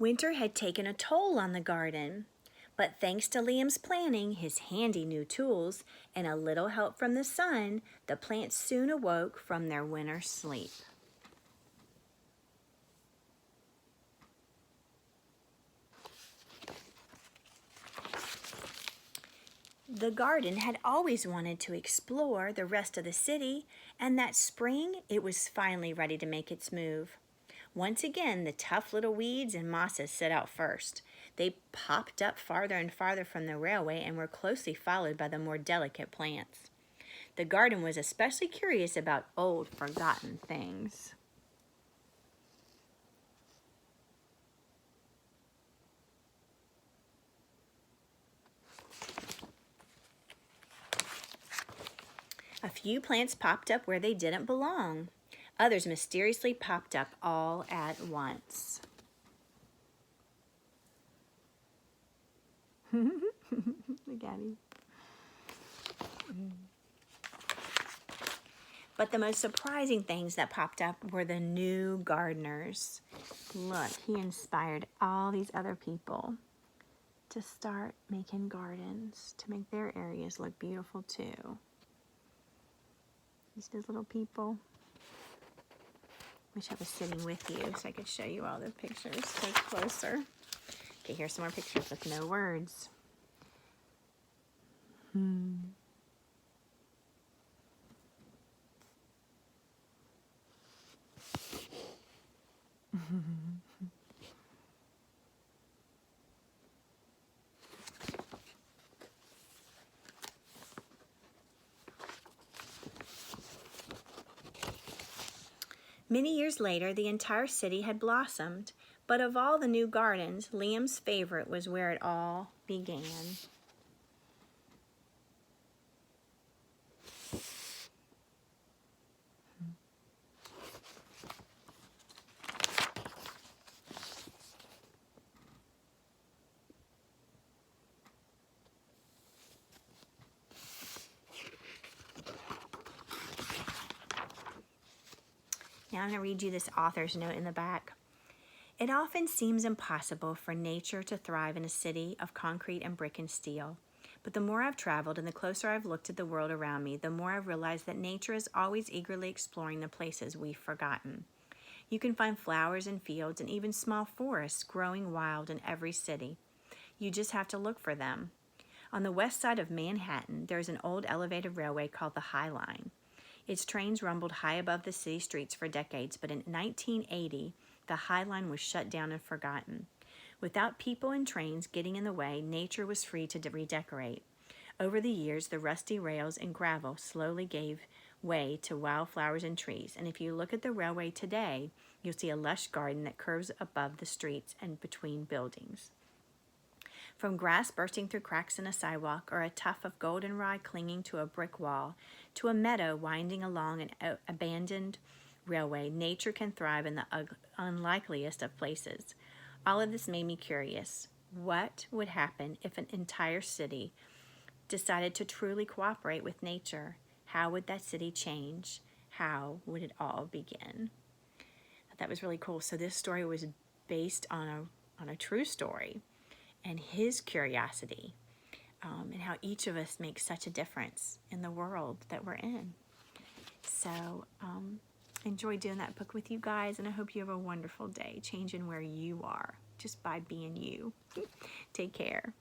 Winter had taken a toll on the garden, but thanks to Liam's planning, his handy new tools, and a little help from the sun, the plants soon awoke from their winter sleep. The garden had always wanted to explore the rest of the city, and that spring it was finally ready to make its move. Once again, the tough little weeds and mosses set out first. They popped up farther and farther from the railway and were closely followed by the more delicate plants. The garden was especially curious about old, forgotten things. A few plants popped up where they didn't belong. Others mysteriously popped up all at once. Look at him. But the most surprising things that popped up were the new gardeners. Look, he inspired all these other people to start making gardens, to make their areas look beautiful too. These little people. Wish I was sitting with you so I could show you all the pictures. Take closer. Okay, here's some more pictures with no words. Many years later, the entire city had blossomed, but of all the new gardens, Liam's favorite was where it all began. Now I'm going to read you this author's note in the back. It often seems impossible for nature to thrive in a city of concrete and brick and steel. But the more I've traveled and the closer I've looked at the world around me, the more I've realized that nature is always eagerly exploring the places we've forgotten. You can find flowers in fields and even small forests growing wild in every city. You just have to look for them. On the west side of Manhattan, there's an old elevated railway called the High Line. Its trains rumbled high above the city streets for decades, but in 1980, the High Line was shut down and forgotten. Without people and trains getting in the way, nature was free to redecorate. Over the years, the rusty rails and gravel slowly gave way to wildflowers and trees, and if you look at the railway today, you'll see a lush garden that curves above the streets and between buildings. From grass bursting through cracks in a sidewalk or a tuft of goldenrod clinging to a brick wall to a meadow winding along an abandoned railway, nature can thrive in the unlikeliest of places. All of this made me curious. What would happen if an entire city decided to truly cooperate with nature? How would that city change? How would it all begin? I thought that was really cool. So this story was based on a true story, and his curiosity, and how each of us makes such a difference in the world that we're in. So enjoy doing that book with you guys, and I hope you have a wonderful day, changing where you are just by being you. Take care.